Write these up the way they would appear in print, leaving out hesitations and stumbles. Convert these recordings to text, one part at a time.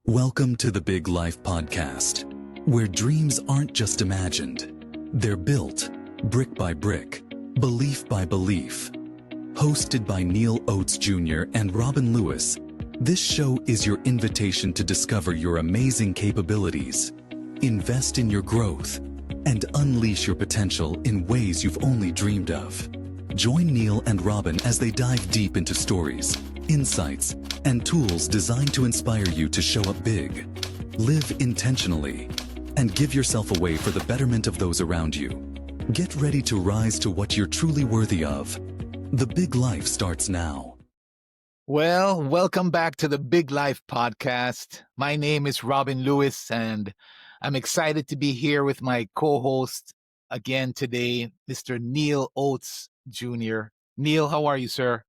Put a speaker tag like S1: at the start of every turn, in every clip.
S1: Welcome to the Big Life Podcast, where dreams aren't just imagined, they're built brick by brick, belief by belief. Hosted by Neal Oates Jr. and Robin Lewis, this show is your invitation to discover your amazing capabilities, invest in your growth, and unleash your potential in ways you've only dreamed of. Join Neal and Robin as they dive deep into stories, insights, and tools designed to inspire you to show up big, live intentionally, and give yourself away for the betterment of those around you. Get ready to rise to what you're truly worthy of. The Big Life starts now.
S2: Well, welcome back to the Big Life Podcast. My name is Robin Lewis, and I'm excited to be here with my co-host again today, Mr. Neal Oates Jr. Neal, how are you, sir?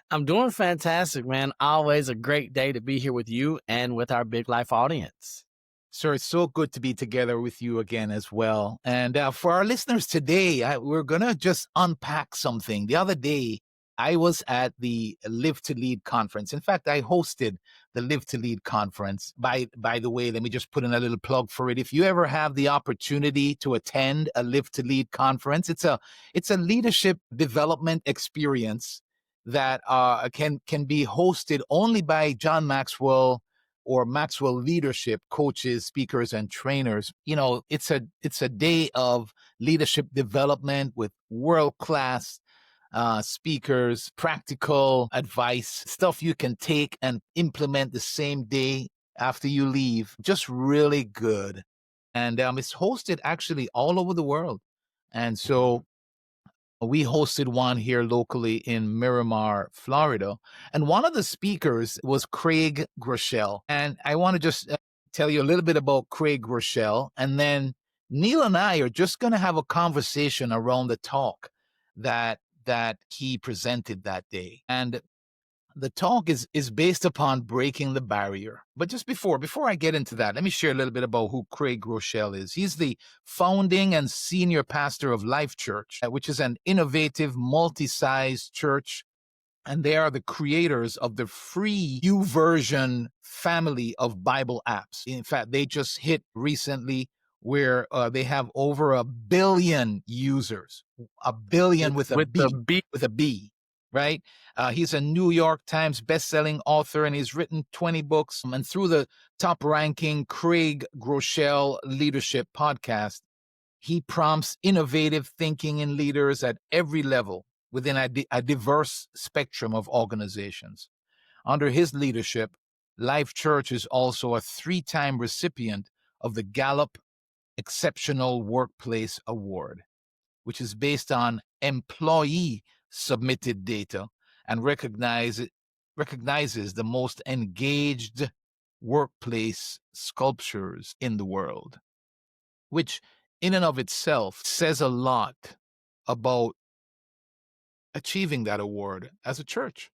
S3: I'm doing fantastic, man. Always a great day to be here with you and with our Big Life audience.
S2: Sir, it's so good to be together with you again as well. And for our listeners today, we're going to just unpack something. The other day, I was at the Live to Lead conference. In fact, I hosted the Live to Lead conference. By the way, let me just put in a little plug for it. If you ever have the opportunity to attend a Live to Lead conference, it's a leadership development experience that can be hosted only by John Maxwell or Maxwell leadership coaches, speakers, and trainers. You know, it's a day of leadership development with world-class speakers, practical advice, stuff you can take and implement the same day after you leave. Just really good. And it's hosted actually all over the world. And so we hosted one here locally in Miramar, Florida. And one of the speakers was Craig Groeschel. And I want to just tell you a little bit about Craig Groeschel. And then Neal and I are just going to have a conversation around the talk that he presented that day. And the talk is based upon breaking the barrier. But just before I get into that, let me share a little bit about who Craig Groeschel is. He's the founding and senior pastor of Life Church, which is an innovative, multi-sized church. And they are the creators of the free YouVersion family of Bible apps. In fact, they just hit recently where they have over 1 billion users. 1 billion with a B. Right? He's a New York Times bestselling author, and he's written 20 books. And through the top-ranking Craig Groeschel Leadership Podcast, he prompts innovative thinking in leaders at every level within a diverse spectrum of organizations. Under his leadership, Life Church is also a 3-time recipient of the Gallup Exceptional Workplace Award, which is based on employee-submitted data and recognizes the most engaged workplace sculptures in the world, which in and of itself says a lot about achieving that award as a church,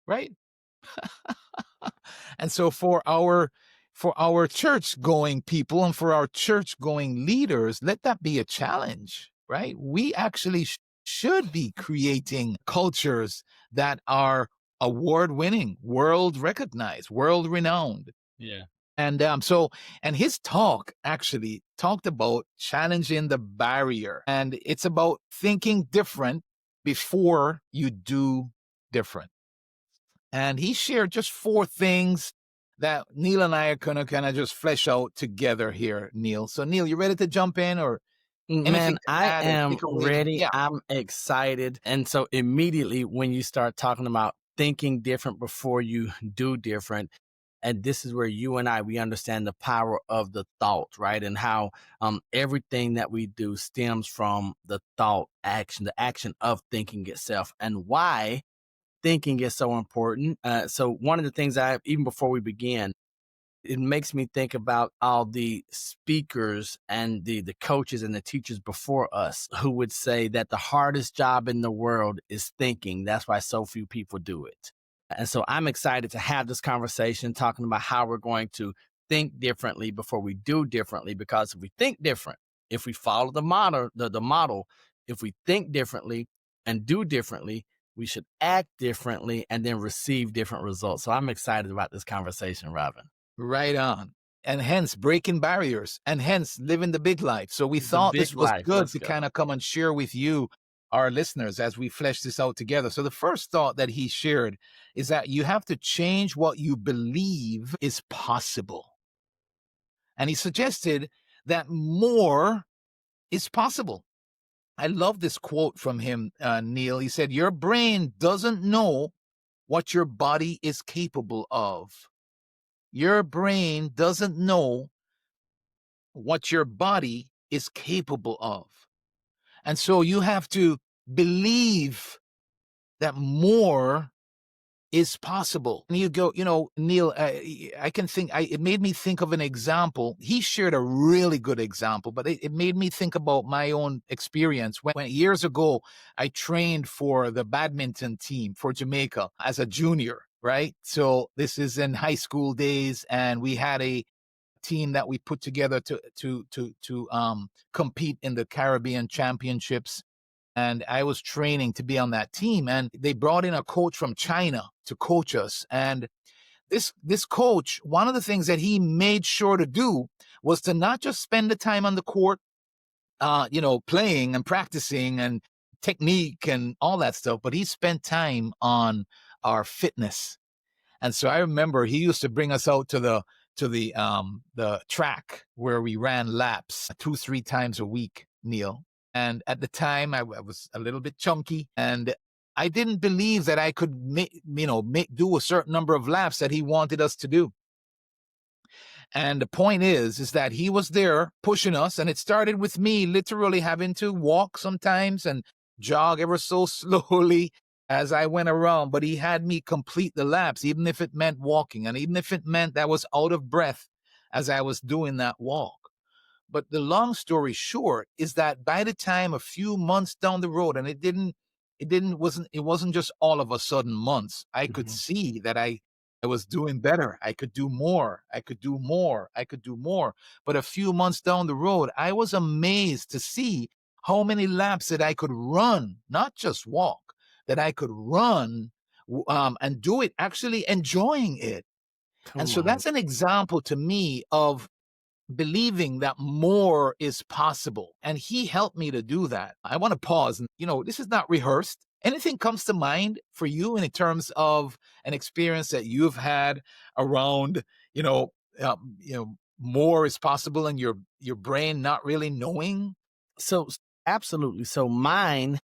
S2: right? And so for our church-going people and for our church-going leaders, let that be a challenge, right? We actually should be creating cultures that are award-winning, world-recognized, world-renowned.
S3: Yeah.
S2: And and his talk actually talked about challenging the barrier. And it's about thinking different before you do different. And he shared just 4 things that Neal and I are going to kind of just flesh out together here, Neal. So, Neal, you ready to jump in or anything?
S3: Man, I am ready.
S2: Yeah.
S3: I'm excited. And so immediately when you start talking about thinking different before you do different, and this is where you and we understand the power of the thought, right? And how everything that we do stems from the thought action, the action of thinking itself, and why thinking is so important. So one of the things even before we begin, it makes me think about all the speakers and the coaches and the teachers before us who would say that the hardest job in the world is thinking. That's why so few people do it. And so I'm excited to have this conversation talking about how we're going to think differently before we do differently, because if we think different, if we follow the model, if we think differently and do differently, we should act differently and then receive different results. So I'm excited about this conversation, Robin.
S2: Right on. And hence breaking barriers and hence living the big life. So we
S3: The
S2: thought this
S3: big
S2: was
S3: life.
S2: good
S3: Let's
S2: to
S3: go.
S2: kind of come and share with you, our listeners, as we flesh this out together. So the first thought that he shared is that you have to change what you believe is possible. And he suggested that more is possible. I love this quote from him, Neal. He said, "Your brain doesn't know what your body is capable of. Your brain doesn't know what your body is capable of. And so you have to believe that more is possible." And you go, Neal, I can think, it made me think of an example. He shared a really good example, but it made me think about my own experience. When years ago, I trained for the badminton team for Jamaica as a junior, right? So this is in high school days, and we had a team that we put together to compete in the Caribbean Championships. And I was training to be on that team, and they brought in a coach from China to coach us. And this coach, one of the things that he made sure to do was to not just spend the time on the court, playing and practicing and technique and all that stuff, but he spent time on our fitness. And so I remember he used to bring us out to the track where we ran laps 2-3 times a week, Neal. And at the time, I was a little bit chunky, and I didn't believe that I could do a certain number of laps that he wanted us to do. And the point is that he was there pushing us, and it started with me literally having to walk sometimes and jog ever so slowly as I went around. But he had me complete the laps, even if it meant walking, and even if it meant that I was out of breath as I was doing that walk. But the long story short is that by the time a few months down the road, and it wasn't just all of a sudden months, I could see that I was doing better. I could do more. I could do more. I could do more. But a few months down the road, I was amazed to see how many laps that I could run, not just walk, that I could run and do it actually enjoying it. And
S3: Come
S2: so
S3: on.
S2: that's an example to me of believing that more is possible. And he helped me to do that. I want to pause. And, this is not rehearsed. Anything comes to mind for you in terms of an experience that you've had around, more is possible and your brain not really knowing?
S3: So absolutely. So mine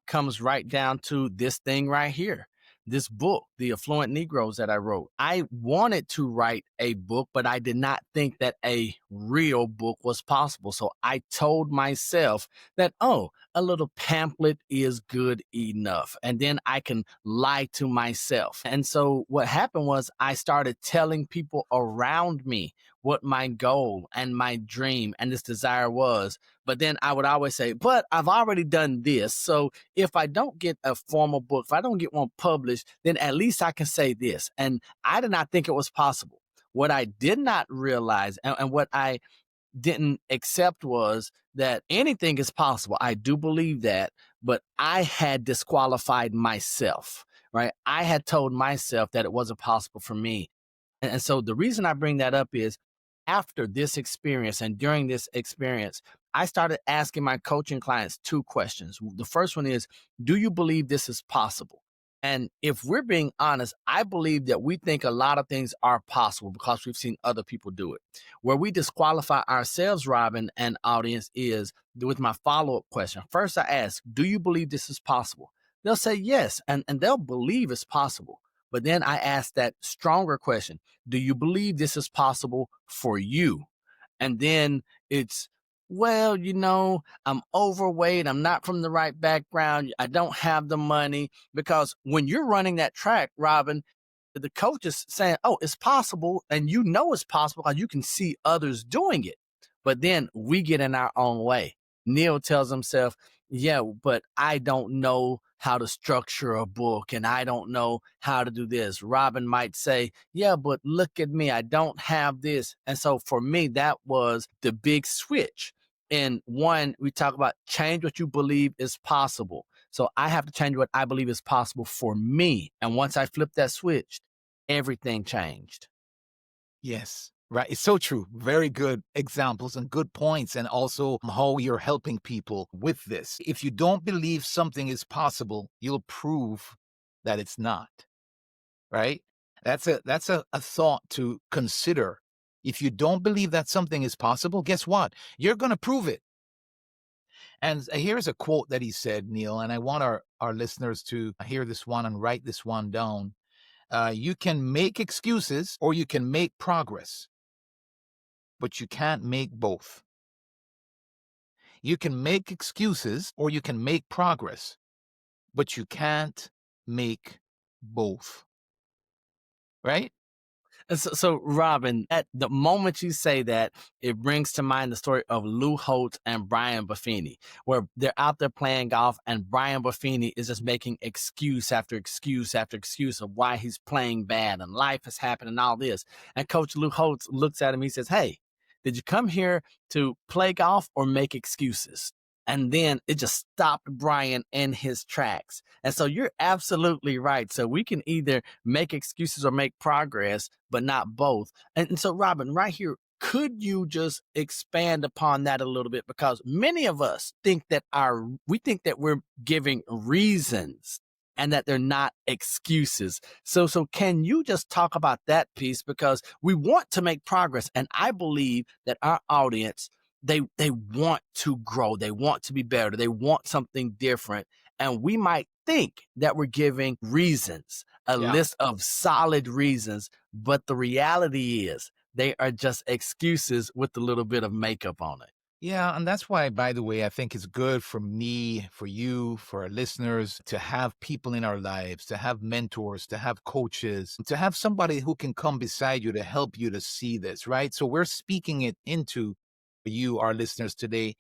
S3: comes right down to this thing right here. This book, The Affluent Negroes, that I wrote. I wanted to write a book, but I did not think that a real book was possible. So I told myself that, a little pamphlet is good enough. And then I can lie to myself. And so what happened was I started telling people around me what my goal and my dream and this desire was. But then I would always say, but I've already done this. So if I don't get a formal book, if I don't get one published, then at least I can say this. And I did not think it was possible. What I did not realize and what I didn't accept was that anything is possible. I do believe that, but I had disqualified myself, right? I had told myself that it wasn't possible for me. And so the reason I bring that up is after this experience and during this experience, I started asking my coaching clients two questions. The first one is, do you believe this is possible? And if we're being honest, I believe that we think a lot of things are possible because we've seen other people do it. Where we disqualify ourselves, Robin and audience, is with my follow-up question. First, I ask, do you believe this is possible? They'll say yes, and they'll believe it's possible. But then I ask that stronger question. Do you believe this is possible for you? And then it's, well, I'm overweight. I'm not from the right background. I don't have the money. Because when you're running that track, Robin, the coach is saying, oh, it's possible. And it's possible because you can see others doing it. But then we get in our own way. Neal tells himself, yeah, but I don't know how to structure a book and I don't know how to do this. Robin might say, yeah, but look at me. I don't have this. And so for me, that was the big switch. And one, we talk about change what you believe is possible. So I have to change what I believe is possible for me. And once I flipped that switch, everything changed.
S2: Yes. Right. It's so true. Very good examples and good points, and also how you're helping people with this. If you don't believe something is possible, you'll prove that it's not. Right? That's a thought to consider. If you don't believe that something is possible, guess what? You're going to prove it. And here's a quote that he said, Neal, and I want our listeners to hear this one and write this one down. You can make excuses or you can make progress, but you can't make both. You can make excuses or you can make progress, but you can't make both. Right?
S3: And so, Robin, at the moment you say that, it brings to mind the story of Lou Holtz and Brian Buffini, where they're out there playing golf, and Brian Buffini is just making excuse after excuse after excuse of why he's playing bad and life has happened and all this. And Coach Lou Holtz looks at him. He says, "Hey, did you come here to play golf or make excuses?" And then it just stopped Brian in his tracks. And so you're absolutely right. So we can either make excuses or make progress, but not both. And so, Robin, right here, could you just expand upon that a little bit? Because many of us think that we think that we're giving reasons and that they're not excuses. So can you just talk about that piece? Because we want to make progress. And I believe that our audience, they want to grow, they want to be better, they want something different. And we might think that we're giving reasons, a
S2: Yeah.
S3: list of solid reasons, but the reality is they are just excuses with a little bit of makeup on it.
S2: Yeah, and that's why, by the way, I think it's good for me, for you, for our listeners to have people in our lives, to have mentors, to have coaches, to have somebody who can come beside you to help you to see this, right? So we're speaking it into you, our listeners today.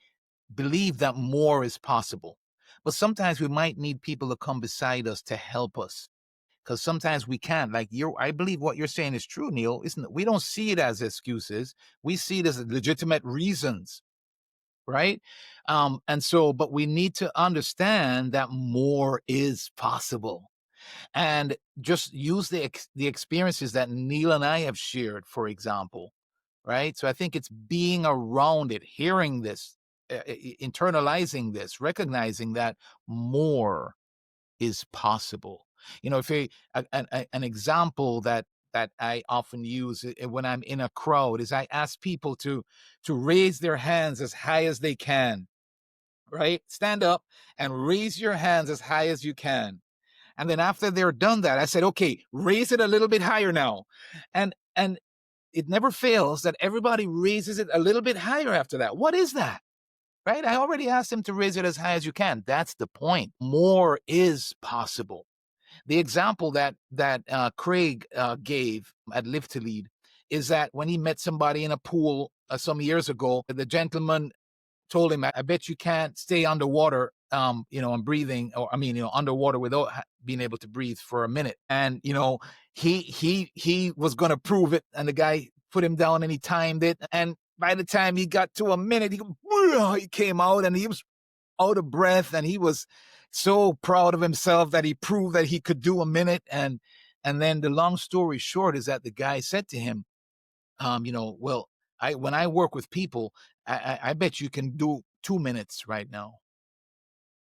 S2: Believe that more is possible. But sometimes we might need people to come beside us to help us. Because sometimes we can't. I believe what you're saying is true, Neal. Isn't it? We don't see it as excuses. We see it as legitimate reasons, right? But we need to understand that more is possible, and just use the experiences that Neal and I have shared, for example, right? So I think it's being around it, hearing this, internalizing this, recognizing that more is possible. If an example that I often use when I'm in a crowd is I ask people to raise their hands as high as they can, right? Stand up and raise your hands as high as you can. And then after they're done that, I said, okay, raise it a little bit higher now. And it never fails that everybody raises it a little bit higher after that. What is that? Right? I already asked them to raise it as high as you can. That's the point. More is possible. The example that Craig gave at Live to Lead is that when he met somebody in a pool some years ago, the gentleman told him, "I bet you can't stay underwater, and breathing, or underwater without being able to breathe for a minute." And he was going to prove it, and the guy put him down and he timed it, and by the time he got to a minute, he came out and he was out of breath, and he was so proud of himself that he proved that he could do a minute. And then the long story short is that the guy said to him, well, when I work with people, I bet you can do 2 minutes right now.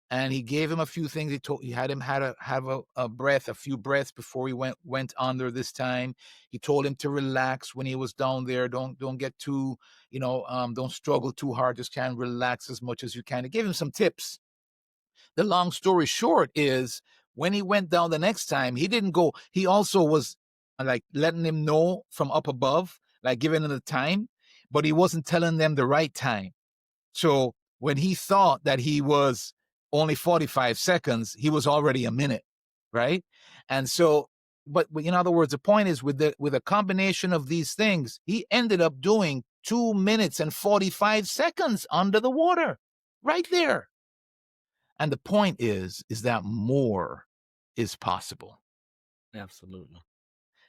S2: And he gave him a few things. He had him have a few breaths before he went under this time. He told him to relax when he was down there. Don't get too, don't struggle too hard. Just try and relax as much as you can. He gave him some tips. The long story short is when he went down the next time, he didn't go. He also was like letting him know from up above, like giving him the time, but he wasn't telling them the right time. So when he thought that he was only 45 seconds, he was already a minute, right? And so, but in other words, the point is with a combination of these things, he ended up doing 2 minutes and 45 seconds under the water, right there. And the point is that more is possible.
S3: Absolutely.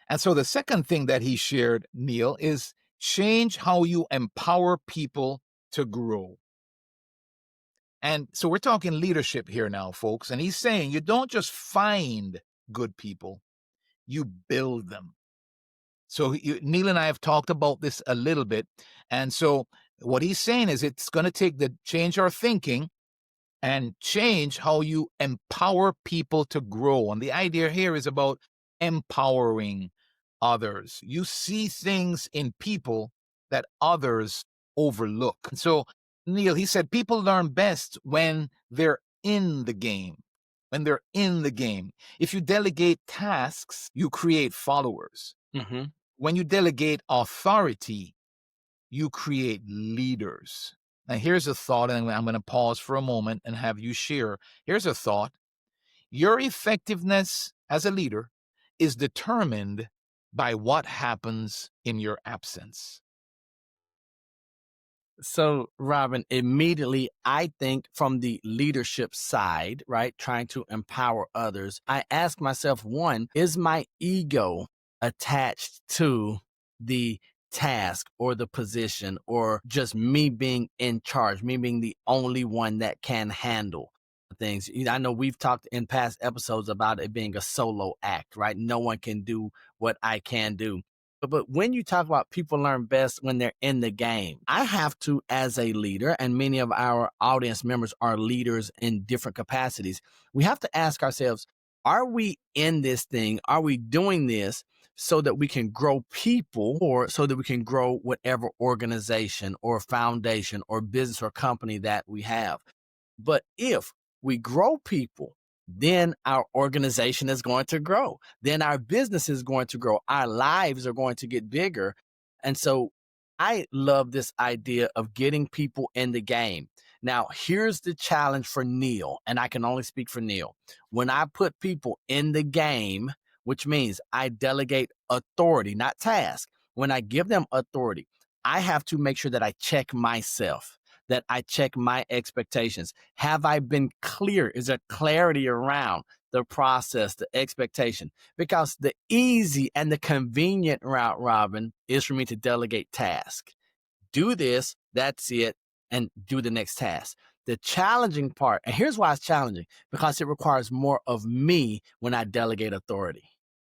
S2: And so the second thing that he shared, Neal, is change how you empower people to grow. And so we're talking leadership here now, folks. And he's saying you don't just find good people, you build them. So Neil and I have talked about this a little bit. And so what he's saying is it's going to take the change our thinking and change how you empower people to grow. And the idea here is about empowering others. You see things in people that others overlook. And so Neil, he said people learn best when they're in the game. When they're in the game. If you delegate tasks, you create followers.
S3: Mm-hmm.
S2: When you delegate authority, you create leaders. Now, here's a thought, and I'm going to pause for a moment and have you share. Here's a thought. Your effectiveness as a leader is determined by what happens in your absence.
S3: So, Robin, immediately I think from the leadership side, right, trying to empower others, I ask myself, one, is my ego attached to the task or the position, or just me being in charge, me being the only one that can handle things? I know we've talked in past episodes about it being a solo act, right? No one can do what I can do. But when you talk about people learn best when they're in the game, I have to, as a leader, and many of our audience members are leaders in different capacities, we have to ask ourselves, are we in this thing? Are we doing this so that we can grow people, or so that we can grow whatever organization or foundation or business or company that we have? But if we grow people, then our organization is going to grow. Then our business is going to grow. Our lives are going to get bigger. And so I love this idea of getting people in the game. Now, here's the challenge for Neal, and I can only speak for Neal. When I put people in the game, which means I delegate authority, not task, when I give them authority, I have to make sure that I check myself, that I check my expectations. Have I been clear? Is there clarity around the process, the expectation? Because the easy and the convenient route, Robin, is for me to delegate task. Do this, that's it, and do the next task. The challenging part, and here's why it's challenging, because it requires more of me when I delegate authority.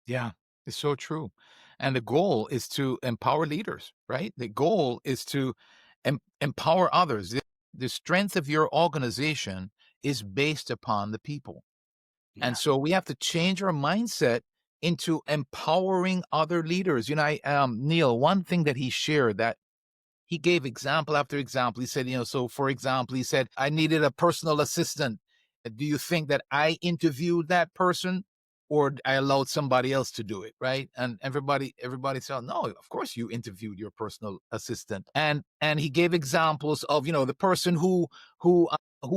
S2: Yeah, it's so true. And the goal is to empower leaders, right? The goal is to empower others. The strength of your organization is based upon the people.
S3: Yeah.
S2: And so we have to change our mindset into empowering other leaders. Neil, one thing that he shared, that he gave example after example. He said, so for example, he said, I needed a personal assistant. Do you think that I interviewed that person or I allowed somebody else to do it? Right. And everybody said, no, of course you interviewed your personal assistant. And he gave examples of, the person who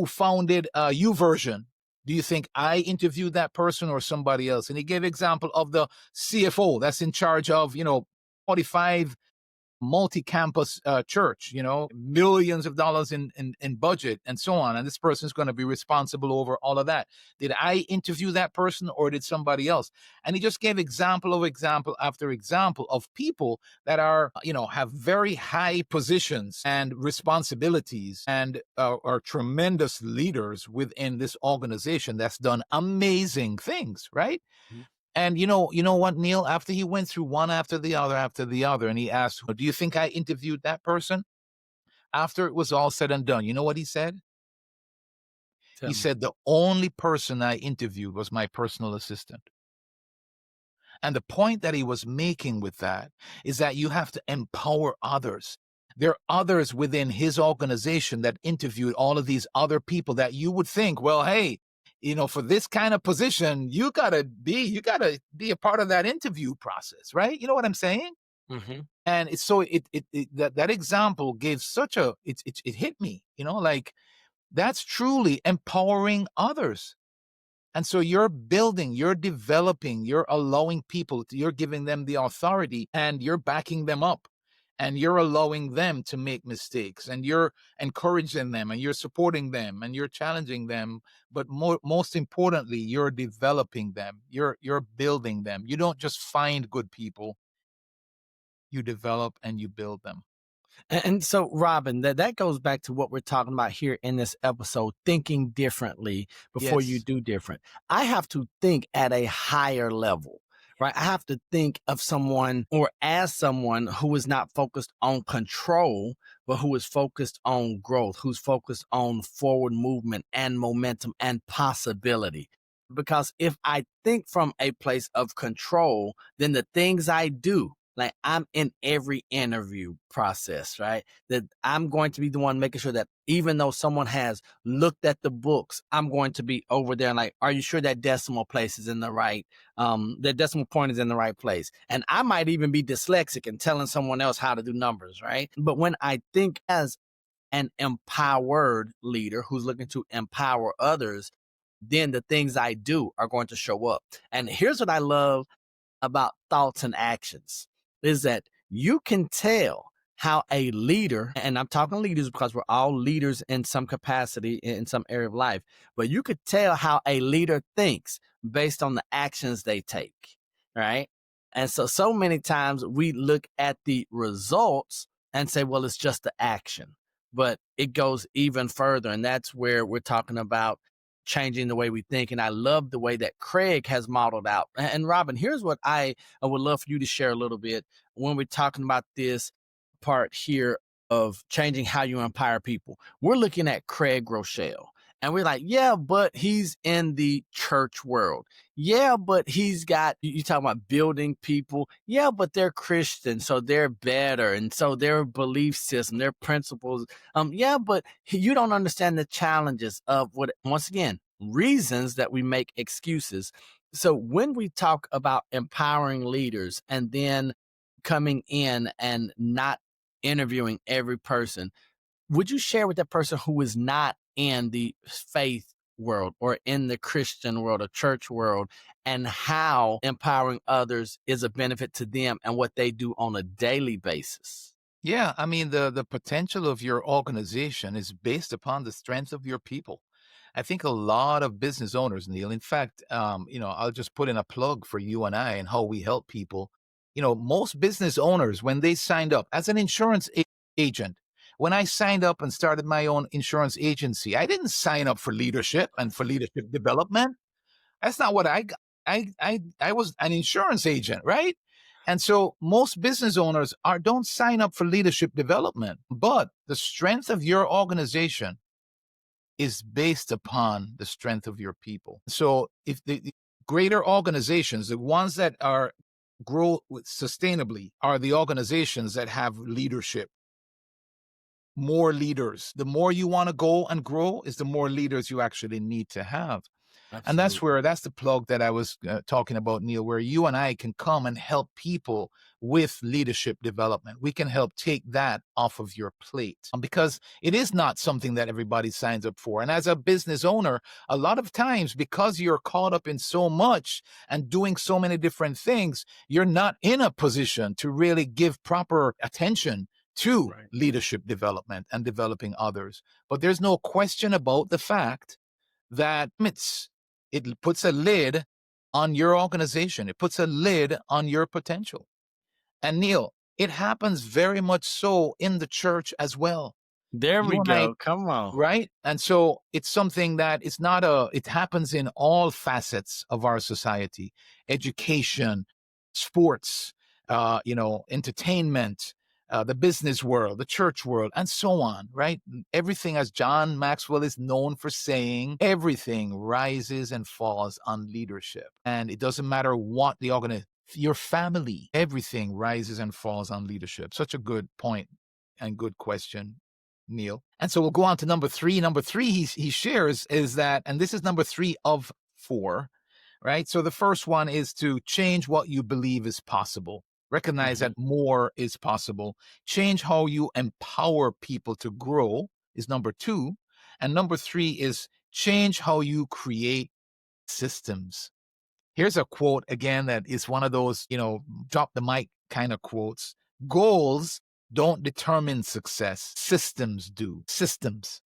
S2: founded YouVersion. Do you think I interviewed that person or somebody else? And he gave example of the CFO that's in charge of, 45 multi-campus church, millions of dollars in budget and so on. And this person is going to be responsible over all of that. Did I interview that person or did somebody else? And he just gave example after example of people that are, have very high positions and responsibilities and are tremendous leaders within this organization that's done amazing things, right? Mm-hmm. And you know what, Neil, after he went through one after the other, and he asked, do you think I interviewed that person? After it was all said and done, you know what he said? He said, the only person I interviewed was my personal assistant. And the point that he was making with that is that you have to empower others. There are others within his organization that interviewed all of these other people that you would think, well, hey, for this kind of position, you gotta be a part of that interview process, right? You know what I'm saying?
S3: Mm-hmm.
S2: And it's so that example gave such it hit me, like that's truly empowering others. And so you're building, you're developing, you're allowing people, you're giving them the authority and you're backing them up. And you're allowing them to make mistakes and you're encouraging them and you're supporting them and you're challenging them. But most importantly, you're developing them. You're building them. You don't just find good people. You develop and you build them.
S3: And so, Robin, that goes back to what we're talking about here in this episode, thinking differently before you do different. I have to think at a higher level, right? I have to think of someone or as someone who is not focused on control, but who is focused on growth, who's focused on forward movement and momentum and possibility. Because if I think from a place of control, then the things I do, like I'm in every interview process, right? That I'm going to be the one making sure that even though someone has looked at the books, I'm going to be over there and like, are you sure that decimal place is in the right, the decimal point is in the right place? And I might even be dyslexic and telling someone else how to do numbers, right? But when I think as an empowered leader who's looking to empower others, then the things I do are going to show up. And here's what I love about thoughts and actions is that you can tell how a leader, and I'm talking leaders because we're all leaders in some capacity in some area of life, but you could tell how a leader thinks based on the actions they take, right? And so many times we look at the results and say, well, it's just the action, but it goes even further. And that's where we're talking about changing the way we think. And I love the way that Craig has modeled out. And Robin, here's what I would love for you to share a little bit when we're talking about this part here of changing how you empower people. We're looking at Craig Groeschel. And we're like, yeah, but he's in the church world. Yeah, but he's got, you talking about building people. Yeah, but they're Christian, so they're better. And so their belief system, their principles. Yeah, but you don't understand the challenges of what, once again, reasons that we make excuses. So when we talk about empowering leaders and then coming in and not interviewing every person, would you share with that person who is not in the faith world or in the Christian world or church world and how empowering others is a benefit to them and what they do on a daily basis?
S2: Yeah, I mean, the potential of your organization is based upon the strength of your people. I think a lot of business owners, Neil, in fact, I'll just put in a plug for you and I and how we help people. Most business owners, when they signed up as an insurance agent, when I signed up and started my own insurance agency, I didn't sign up for leadership and for leadership development. That's not what I got. I was an insurance agent, right? And so most business owners don't sign up for leadership development, but the strength of your organization is based upon the strength of your people. So if the greater organizations, the ones that are grow sustainably, are the organizations that have leadership, more leaders. The more you want to go and grow is the more leaders you actually need to have. And that's the plug that I was talking about, Neil, where you and I can come and help people with leadership development. We can help take that off of your plate because it is not something that everybody signs up for. And as a business owner, a lot of times, because you're caught up in so much and doing so many different things, you're not in a position to really give proper attention to leadership development and developing others. But there's no question about the fact that it puts a lid on your organization. It puts a lid on your potential. And Neil, it happens very much so in the church as well.
S3: There we go. Come on.
S2: Right? And so it's something that it happens in all facets of our society: education, sports, entertainment, the business world, the church world, and so on, right? Everything, as John Maxwell is known for saying, everything rises and falls on leadership. And it doesn't matter what the organization, your family, everything rises and falls on leadership. Such a good point and good question, Neil. And so we'll go on to number three. Number three he shares is that, and this is number 3 of 4, right? So the first one is to change what you believe is possible. Recognize that more is possible. Change how you empower people to grow is number 2. And number 3 is change how you create systems. Here's a quote again that is one of those, drop the mic kind of quotes. Goals don't determine success. Systems do. Systems.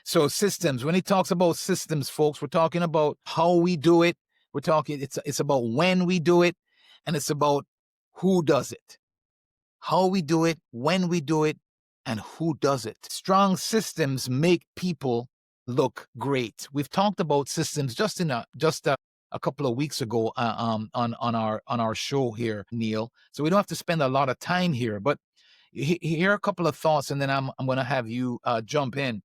S2: So systems, when he talks about systems, folks, we're talking about how we do it. We're talking, it's about when we do it, and it's about who does it, how we do it, when we do it, and who does it. Strong systems make people look great. We've talked about systems just a a couple of weeks ago on our show here, Neal. So we don't have to spend a lot of time here, but here are a couple of thoughts, and then I'm going to have you jump in.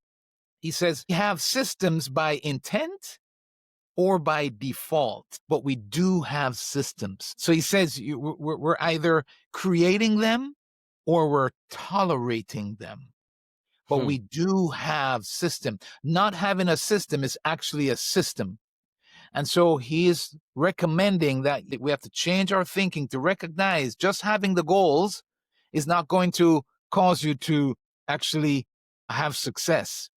S2: He says, we have systems by intent or by default, but we do have systems. So he says we're either creating them or we're tolerating them. But we do have system. Not having a system is actually a system. And so he is recommending that we have to change our thinking to recognize just having the goals is not going to cause you to actually have success.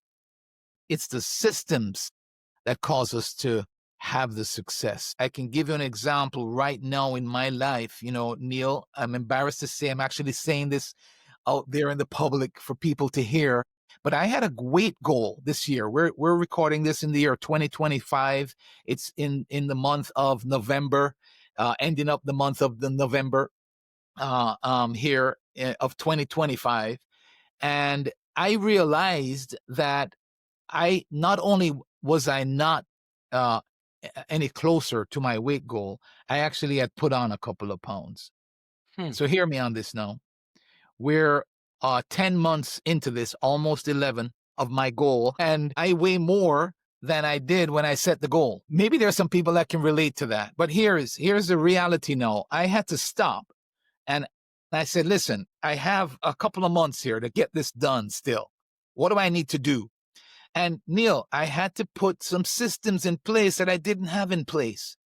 S2: It's the systems that cause us to have the success. I can give you an example right now in my life. You know, Neal, I'm embarrassed to say I'm actually saying this out there in the public for people to hear, but I had a weight goal this year. We're recording this in the year 2025. It's in the month of November, ending up the month of the November here of 2025. And I realized that I not only was I not any closer to my weight goal, I actually had put on a couple of pounds. So hear me on this now. We're 10 months into this, almost 11 of my goal, and I weigh more than I did when I set the goal. Maybe there's some people that can relate to that, but here's the reality now. I had to stop, and I said, listen, I have a couple of months here to get this done still. What do I need to do? And Neal, I had to put some systems in place that I didn't have in place.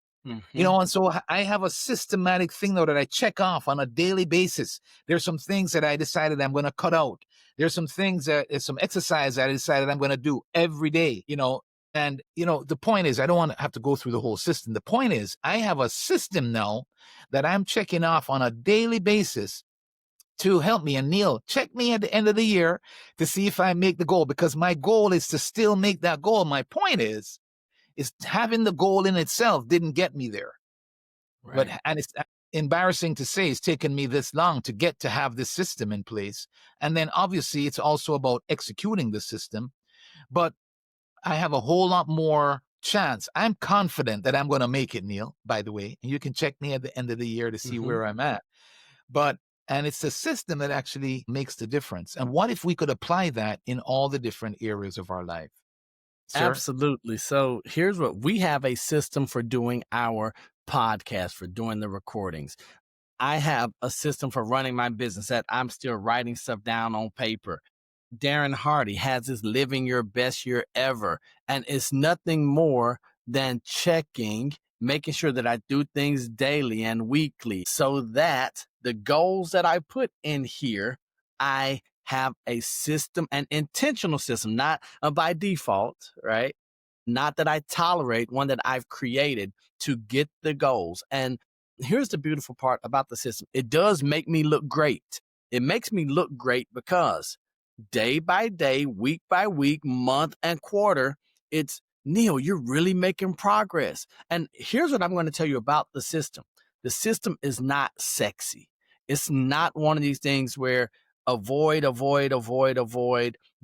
S2: You know, and so I have a systematic thing now that I check off on a daily basis. There's some things that I decided I'm going to cut out. There's some things some exercise that I decided I'm going to do every day, you know. And, you know, the point is, I don't want to have to go through the whole system. The point is, I have a system now that I'm checking off on a daily basis to help me. And Neal, check me at the end of the year to see if I make the goal, because my goal is to still make that goal. My point is having the goal in itself didn't get me there. Right. And it's embarrassing to say it's taken me this long to get to have this system in place. And then obviously it's also about executing the system. But I have a whole lot more chance. I'm confident that I'm going to make it, Neal, by the way. And you can check me at the end of the year to see where I'm at. And it's the system that actually makes the difference. And what if we could apply that in all the different areas of our life? Sir?
S3: Absolutely. So here's what we have: a system for doing our podcast, for doing the recordings. I have a system for running my business that I'm still writing stuff down on paper. Darren Hardy has his Living Your Best Year Ever. And it's nothing more than checking, making sure that I do things daily and weekly so that the goals that I put in here, I have a system, an intentional system, not by default, right? Not that I tolerate, one that I've created to get the goals. And here's the beautiful part about the system. It does make me look great. It makes me look great because day by day, week by week, month and quarter, it's, Neal, you're really making progress. And here's what I'm going to tell you about the system. The system is not sexy. It's not one of these things where avoid,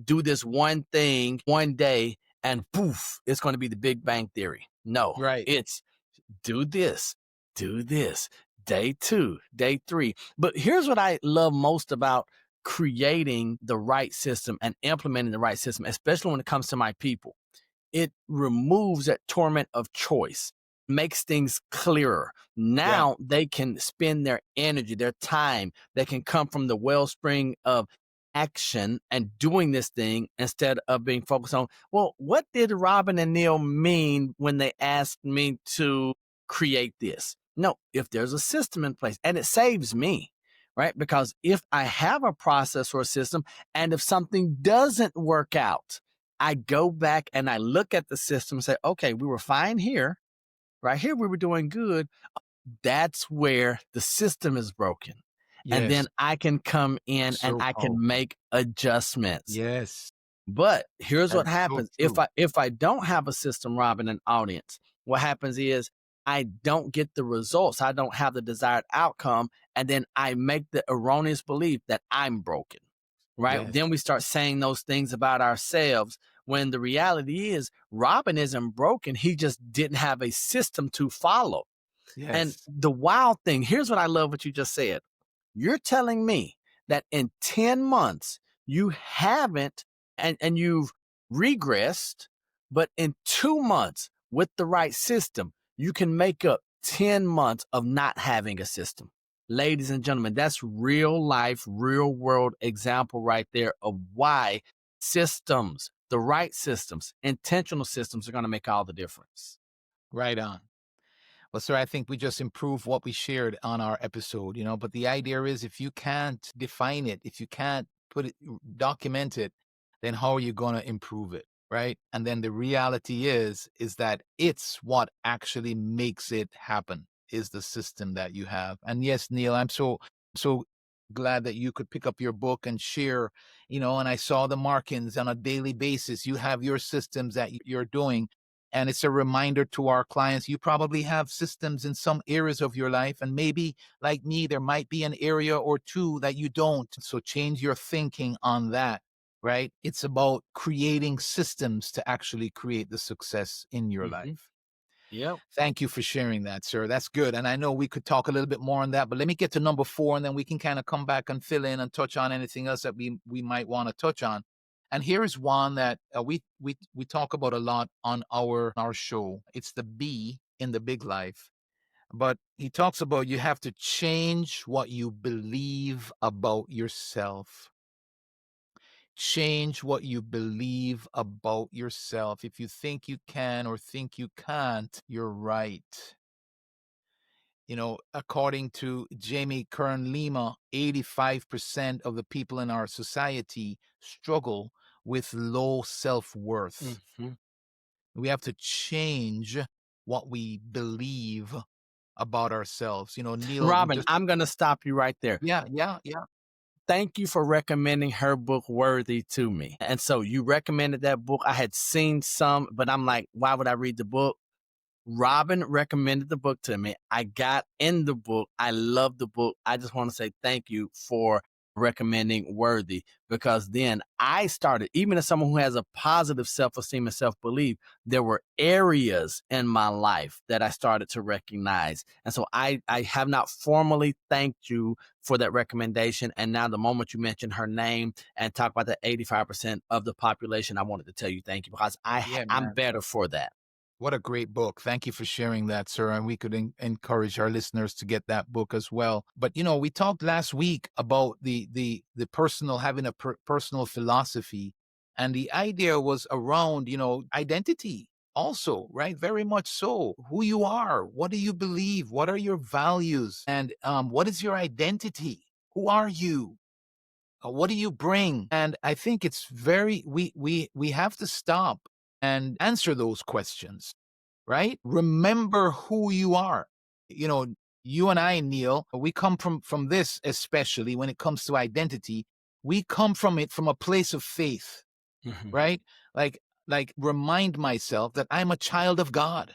S3: do this one thing one day and poof, it's going to be the Big Bang Theory. No,
S2: right.
S3: It's do this, day 2, day 3. But here's what I love most about creating the right system and implementing the right system, especially when it comes to my people. It removes that torment of choice, makes things clearer. Now they can spend their energy, their time, they can come from the wellspring of action and doing this thing instead of being focused on, well, what did Robin and Neal mean when they asked me to create this? No, if there's a system in place, and it saves me, right? Because if I have a process or a system, and if something doesn't work out, I go back and I look at the system and say, okay, we were fine here. Right here, we were doing good. That's where the system is broken. Yes. And then I can come in and I can make adjustments.
S2: Yes.
S3: But here's what happens. If I don't have a system, Robin, and audience, what happens is I don't get the results. I don't have the desired outcome. And then I make the erroneous belief that I'm broken. Right. Yes. Then we start saying those things about ourselves. when the reality is Robin isn't broken. He just didn't have a system to follow. And
S2: Yes.
S3: the wild thing, here's what I love what you just said. You're telling me that in 10 months, you haven't, and you've regressed, but in 2 months with the right system, you can make up 10 months of not having a system. Ladies and gentlemen, that's real life, real world example right there of why systems, the right systems, intentional systems are going to make all the difference.
S2: Right on. Well, sir, I think we just improved what we shared on our episode, but the idea is if you can't define it, if you can't put it, document it, then how are you going to improve it? Right. And then the reality is that it's what actually makes it happen is the system that you have. And yes, Neal, I'm so glad that you could pick up your book and share, and I saw the markings on a daily basis. You have your systems that you're doing. And it's a reminder to our clients, you probably have systems in some areas of your life. And maybe, like me, there might be an area or two that you don't. So change your thinking on that, right? It's about creating systems to actually create the success in your life.
S3: Yep.
S2: Thank you for sharing that, sir. That's good. And I know we could talk a little bit more on that, but let me get to number 4, and then we can kind of come back and fill in and touch on anything else that we might want to touch on. And here is one that we talk about a lot on our show. It's the B in the big life. But he talks about you have to change what you believe about yourself. Change what you believe about yourself. If you think you can or think you can't, you're right. According to Jamie Kern Lima, 85% of the people in our society struggle with low self-worth. We have to change what we believe about ourselves. Neal,
S3: Robin, I'm going to stop you right there.
S2: Yeah.
S3: Thank you for recommending her book Worthy to me. And so you recommended that book. I had seen some, but I'm like, why would I read the book? Robin recommended the book to me. I got in the book. I love the book. I just want to say thank you for recommending Worthy, because then I started, even as someone who has a positive self-esteem and self-belief, there were areas in my life that I started to recognize. And so I have not formally thanked you for that recommendation. And now the moment you mentioned her name and talk about the 85% of the population, I wanted to tell you thank you, because I'm better for that.
S2: What a great book. Thank you for sharing that, sir. And we could encourage our listeners to get that book as well. But, we talked last week about the personal, having a personal philosophy. And the idea was around, identity also, right? Very much so. Who you are, what do you believe? What are your values? And what is your identity? Who are you? What do you bring? And I think it's we have to stop and answer those questions, right? Remember who you are. You and I, Neal, we come from this, especially when it comes to identity. We come from it from a place of faith, right? Like remind myself that I'm a child of God.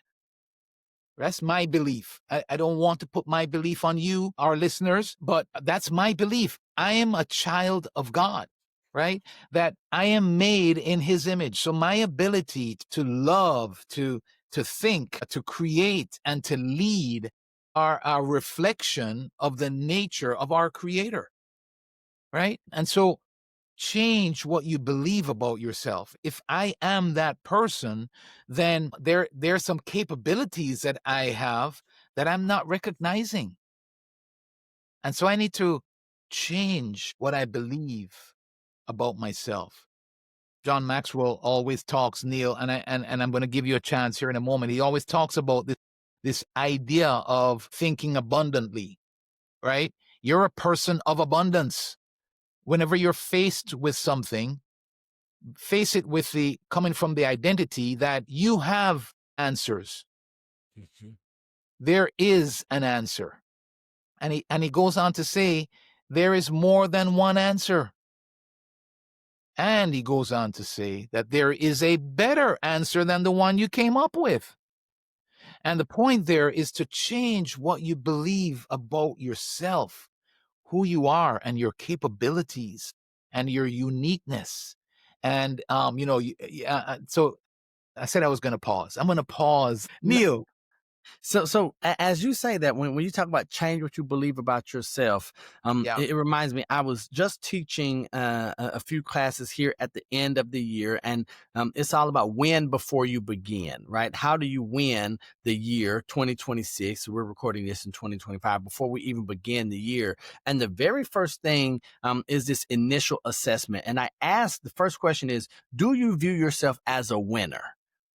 S2: That's my belief. I don't want to put my belief on you, our listeners, but that's my belief. I am a child of God, right? That I am made in his image. So my ability to love, to think, to create, and to lead are a reflection of the nature of our creator, right? And so change what you believe about yourself. If I am that person, then there's some capabilities that I have that I'm not recognizing. And so I need to change what I believe about myself. John Maxwell always talks, Neal, and I'm going to give you a chance here in a moment. He always talks about this idea of thinking abundantly, right? You're a person of abundance. Whenever you're faced with something, face it with coming from the identity that you have answers. There is an answer. And he goes on to say, there is more than one answer. And he goes on to say that there is a better answer than the one you came up with. And the point there is to change what you believe about yourself, who you are and your capabilities and your uniqueness. And, so I said I was going to pause. I'm going to pause.
S3: Neal, so as you say that, when you talk about change what you believe about yourself,
S2: Yeah.
S3: it reminds me, I was just teaching a few classes here at the end of the year, and it's all about win before you begin, right? How do you win the year 2026? We're recording this in 2025 before we even begin the year. And the very first thing is this initial assessment. And I asked, the first question is, do you view yourself as a winner?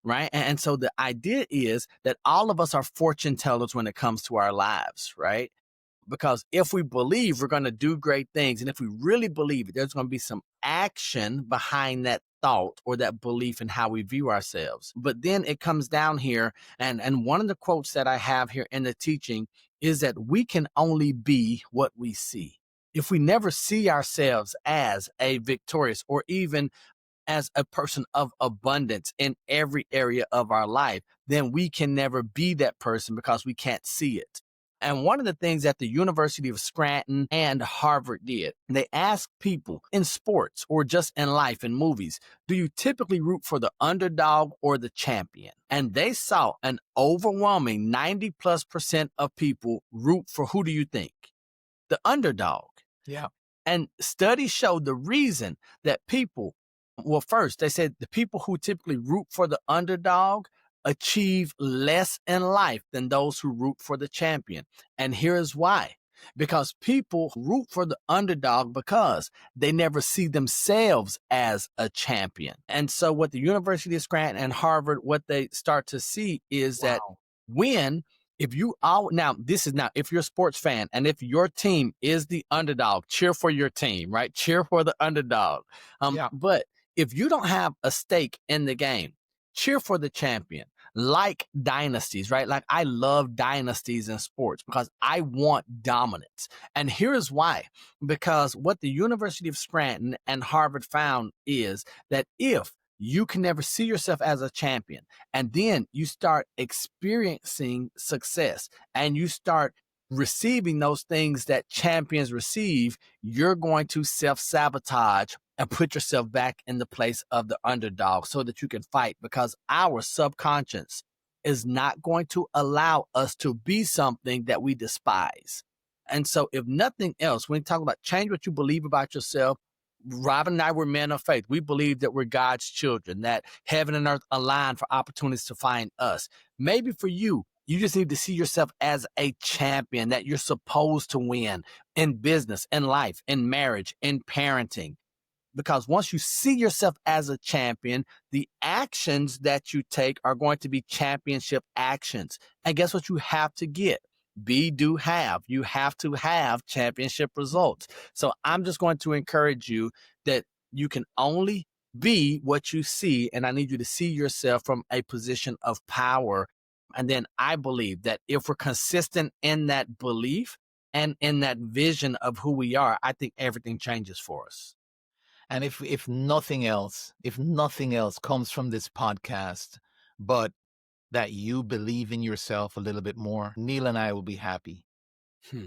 S3: Right. And so the idea is that all of us are fortune tellers when it comes to our lives, right? Because if we believe we're going to do great things, and if we really believe it, there's going to be some action behind that thought or that belief in how we view ourselves. But then it comes down here, and one of the quotes that I have here in the teaching is that we can only be what we see. If we never see ourselves as a victorious or even as a person of abundance in every area of our life, then we can never be that person because we can't see it. And one of the things that the University of Scranton and Harvard did, they asked people in sports or just in life, in movies, do you typically root for the underdog or the champion? And they saw an overwhelming 90+% of people root for, who do you think? The underdog.
S2: Yeah.
S3: And studies show the reason that people, well, first, they said the people who typically root for the underdog achieve less in life than those who root for the champion. And here's why. Because people root for the underdog because they never see themselves as a champion. And so what the University of Scranton and Harvard, what they start to see is that
S2: Wow.
S3: when if you all now this is now if you're a sports fan and if your team is the underdog, cheer for your team, right? Cheer for the underdog.
S2: Yeah.
S3: But if you don't have a stake in the game, cheer for the champion. Like dynasties, right? Like I love dynasties in sports because I want dominance. And here is why. Because what the University of Scranton and Harvard found is that if you can never see yourself as a champion, and then you start experiencing success and you start receiving those things that champions receive, you're going to self-sabotage and put yourself back in the place of the underdog so that you can fight, because our subconscious is not going to allow us to be something that we despise. And so if nothing else, when you talk about change what you believe about yourself, Robin and I were men of faith. We believe that we're God's children, that heaven and earth align for opportunities to find us. Maybe for you, you just need to see yourself as a champion, that you're supposed to win in business, in life, in marriage, in parenting. Because once you see yourself as a champion, the actions that you take are going to be championship actions. And guess what you have to get? Be, do, have. You have to have championship results. So I'm just going to encourage you that you can only be what you see. And I need you to see yourself from a position of power. And then I believe that if we're consistent in that belief and in that vision of who we are, I think everything changes for us.
S2: And if nothing else, comes from this podcast, but that you believe in yourself a little bit more, Neal and I will be happy,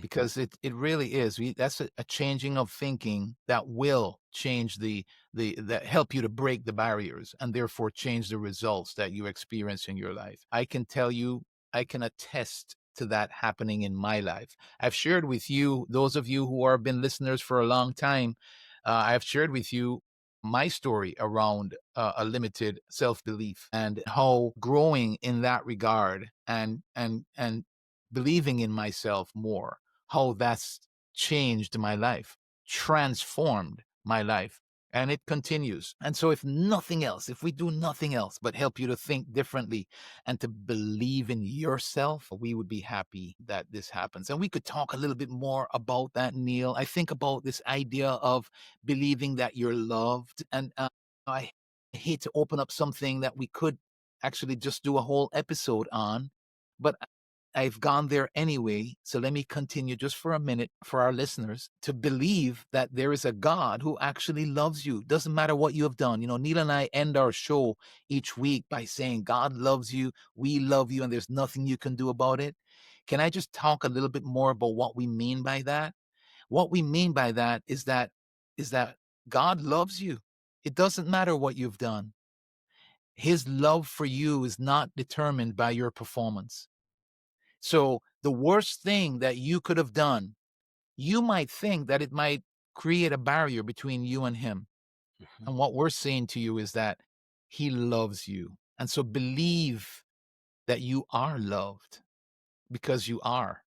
S2: because it really is. That's a changing of thinking that will change that help you to break the barriers and therefore change the results that you experience in your life. I can tell you, I can attest to that happening in my life. I've shared with you, those of you who have been listeners for a long time, I've shared with you my story around a limited self-belief and how growing in that regard and believing in myself more, how that's changed my life, transformed my life, and it continues. And so if nothing else, if we do nothing else but help you to think differently and to believe in yourself, we would be happy that this happens. And we could talk a little bit more about that, Neal. I think about this idea of believing that you're loved. And I hate to open up something that we could actually just do a whole episode on, but I've gone there anyway. So let me continue just for a minute for our listeners to believe that there is a God who actually loves you. Doesn't matter what you have done. You know, Neal and I end our show each week by saying, God loves you, we love you, and there's nothing you can do about it. Can I just talk a little bit more about what we mean by that? What we mean by that is that God loves you. It doesn't matter what you've done. His love for you is not determined by your performance. So the worst thing that you could have done, you might think that it might create a barrier between you and him.
S3: Mhm.
S2: And what we're saying to you is that he loves you. And so believe that you are loved, because you are.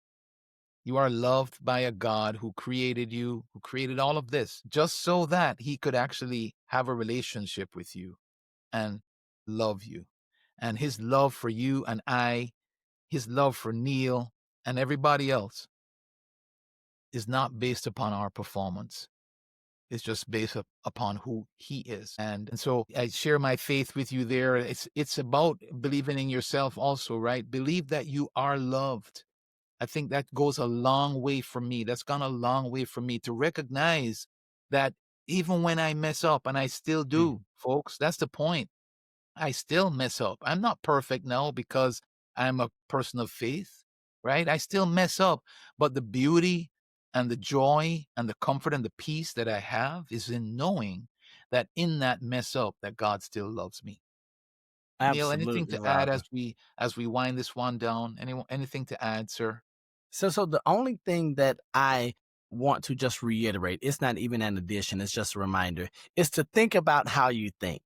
S2: You are loved by a God who created you, who created all of this, just so that he could actually have a relationship with you and love you. And his love for you and his love for Neal and everybody else is not based upon our performance. It's just based upon who he is. And so I share my faith with you there. It's about believing in yourself also, right? Believe that you are loved. I think that goes a long way for me. That's gone a long way for me to recognize that even when I mess up, and I still
S3: Mm.
S2: do, folks, that's the point. I still mess up. I'm not perfect now because I'm a person of faith, right? I still mess up, but the beauty and the joy and the comfort and the peace that I have is in knowing that in that mess up that God still loves me. Neal, anything
S3: Absolutely,
S2: to add
S3: Robin.
S2: as we wind this one down? Anything to add, sir?
S3: So the only thing that I want to just reiterate, it's not even an addition, it's just a reminder, is to think about how you think,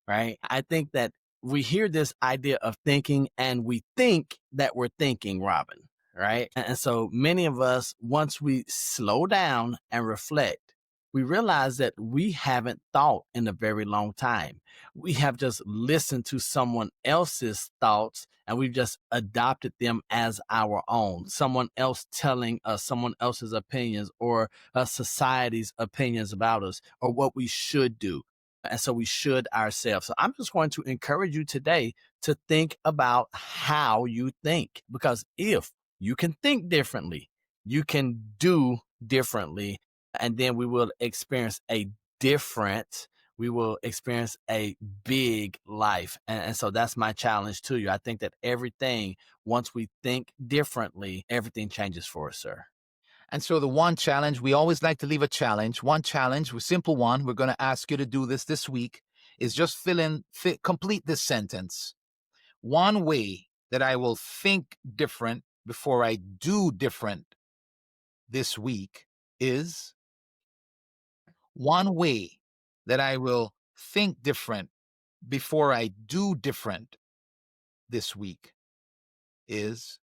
S3: right? I think that we hear this idea of thinking and we think that we're thinking, Robin, right? And so many of us, once we slow down and reflect, we realize that we haven't thought in a very long time. We have just listened to someone else's thoughts and we've just adopted them as our own. Someone else telling us someone else's opinions or society's opinions about us or what we should do. And so we should ourselves. So I'm just going to encourage you today to think about how you think, because if you can think differently, you can do differently, and then we will experience a big life. And so that's my challenge to you. I think that everything, once we think differently, everything changes for us, sir.
S2: And so the one challenge, we always like to leave a challenge. One challenge, a simple one, we're going to ask you to do this week, is just complete this sentence. One way that I will think different before I do different this week is one way that I will think different before I do different this week is.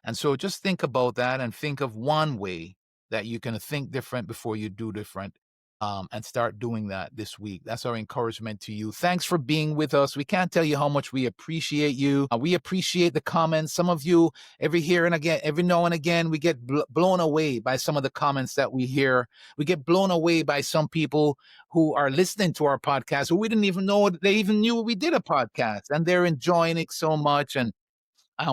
S2: And so just think about that and think of one way that you can think different before you do different, and start doing that this week. That's our encouragement to you. Thanks for being with us. We can't tell you how much we appreciate you. We appreciate the comments. Some of you, every now and again, we get blown away by some of the comments that we hear. We get blown away by some people who are listening to our podcast who we didn't even know they even knew we did a podcast, and they're enjoying it so much. And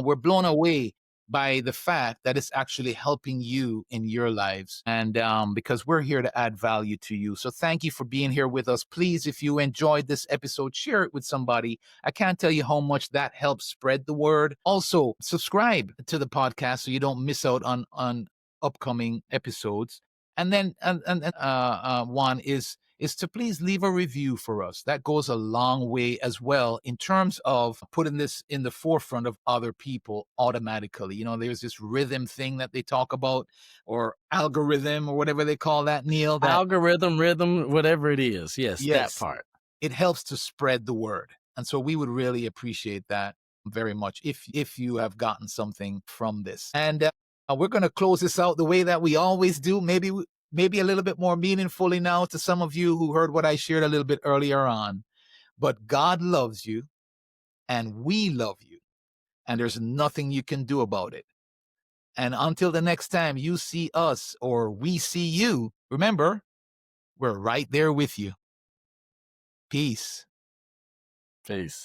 S2: we're blown away by the fact that it's actually helping you in your lives. And because we're here to add value to you. So thank you for being here with us. Please, if you enjoyed this episode, share it with somebody. I can't tell you how much that helps spread the word. Also, subscribe to the podcast so you don't miss out on upcoming episodes. And then one is to please leave a review for us. That goes a long way as well in terms of putting this in the forefront of other people automatically. You know, there's this rhythm thing that they talk about, or algorithm, or whatever they call that, Neal. That
S3: Algorithm, rhythm, whatever it is. Yes, that
S2: yes,
S3: part.
S2: it helps to spread the word. And so we would really appreciate that very much if you have gotten something from this. And we're going to close this out the way that we always do. Maybe a little bit more meaningfully now to some of you who heard what I shared a little bit earlier on. But God loves you and we love you, and there's nothing you can do about it. And until the next time you see us or we see you, remember, we're right there with you. Peace.
S3: Peace.